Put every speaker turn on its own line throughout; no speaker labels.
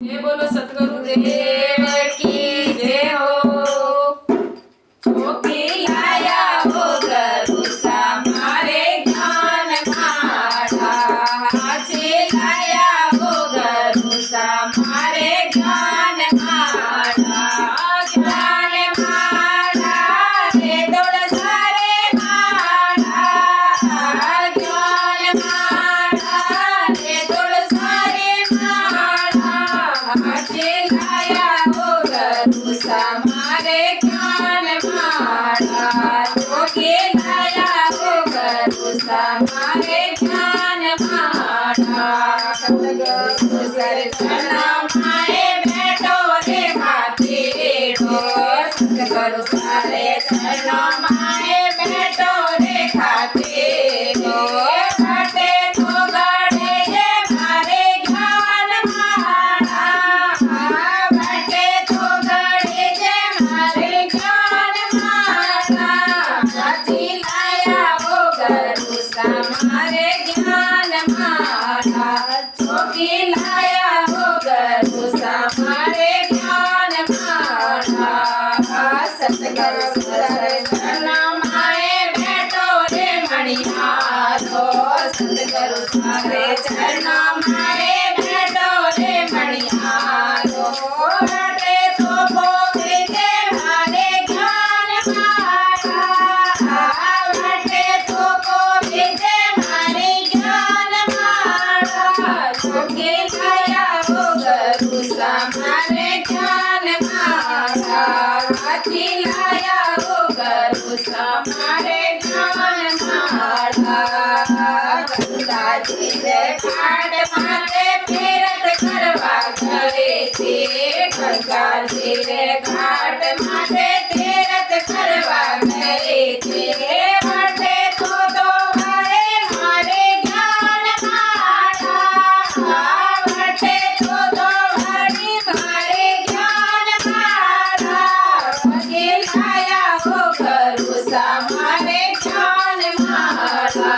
जय बोलो सतगुरु देव की जय हो। चौकी लाया हो गुरु समारे ज्ञान माढ़ा, हाथी लाया हो गुरु समारे ज्ञान माढ़ा। ज्ञान माढ़ा रे दौड़ सारे माढ़ा, ज्ञान माढ़ा रे दौड़ सारे माढ़ा। हाथी लाया हो गुरु समारे ज्ञान माढ़ा, जोगी लाया हो गुरु समारे ज्ञान माढ़ा। सतगुरु चरणों माए बैठो रे खातीरो, सतगुरु सारे चरणों माए बैठो रे खातीरो। बाटे तो गड़े जे मारे ज्ञान माढ़ा, बाटे तो गड़े जे मारे ज्ञान माढ़ा। हाथी लाया हो गुरु समारे ज्ञान माढ़ा, जोगी लाया हो गुरु समारे ज्ञान माढ़ा। सतगुरु चरणों माए बैठो रे मणिहारो, सतगुरु सारे चरणों माए बैठो रे मणिहारो। बाटे तो पोखरी जे मारे ज्ञान माढ़ा, बाटे तो पोखरी जे मारे ज्ञान माढ़ा। जोगी लाया हो गुरु समारे ज्ञान माढ़ा, हाथी लाया हो गुरु समारे ज्ञान माढ़ा। गंगा जी रे घाट माथे तीरथ करवा गए थे, गंगा जी रे घाट माथे तीरथ करवा गए थे। बाटे तो दोबारे मारे ज्ञान माढ़ा, बाटे तो दोबारे मारे ज्ञान माढ़ा। जोगी लाया हो गुरु समारे ज्ञान माढ़ा,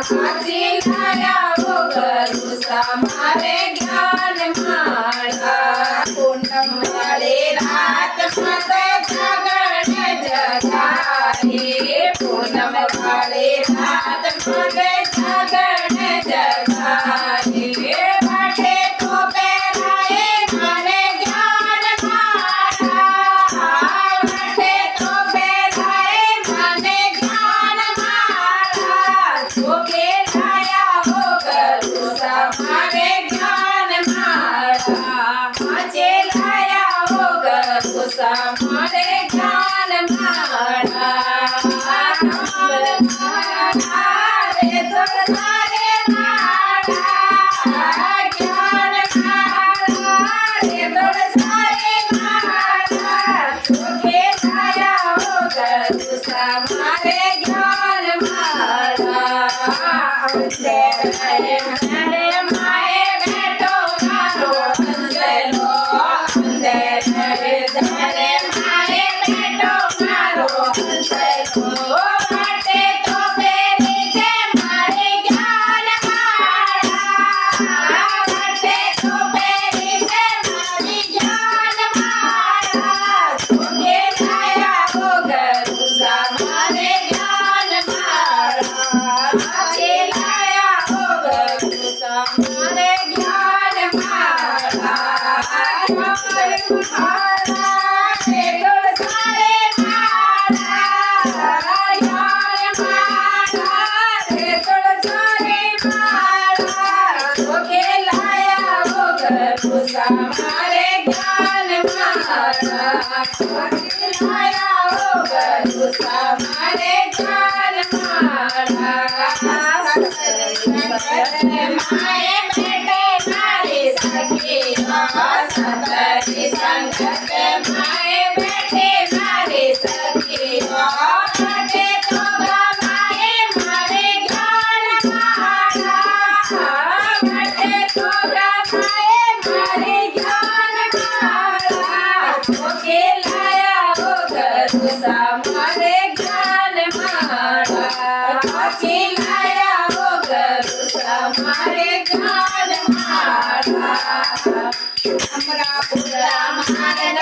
हाथी लाया हो गुरु समारे ज्ञान माढ़ा। पूनम वाले रात माते जागरण जगाए, पूनम वाले रात माते जागरण जगाए। बाटे तो पहराए मारे ज्ञान माढ़ा, बाटे तो पहराए मारे ज्ञान माढ़ा। जोगी लाया हो गुरु समारे ज्ञान माढ़ा, हाथी लाया हो गुरु समारे ज्ञान माढ़ा। कमल माढ़ा रे दौड़ सारे माढ़ा, ज्ञान माढ़ा रे दौड़ सारे माढ़ा। जोगी लाया हो गुरु समारे ज्ञान माढ़ा। अंधेरे अंधेरे माए बैठो मारो अंधेरो, अंधेरे अंधेरे माए बैठो मारो अंधेरो। बाटे तो फेरे जे मारे ज्ञान माढ़ा, बाटे तो फेरे जे मारे ज्ञान माढ़ा। जोगी लाया हो गुरु समारे ज्ञान माढ़ा, हाथी लाया हो गुरु समारे ज्ञान माढ़ा। कमल माढ़ा रे दौड़ सारे माढ़ा, ज्ञान माढ़ा रे दौड़ सारे माढ़ा। जोगी लाया हो गुरु समारे ज्ञान माढ़ा, हाथी लाया हो गुरु समारे ज्ञान माढ़ा। माए बैठे मारे सखीरा, सतरी संगत माए बैठे मारे सखीरा। बाटे तो माए मारे ज्ञान माढ़ा, बाटे तो माए मारे ज्ञान माढ़ा। जोगी लाया हो गुरु समारे ज्ञान माढ़ा, हाथी लाया हो गुरु समारे ज्ञान माढ़ा। પૂરા માનદ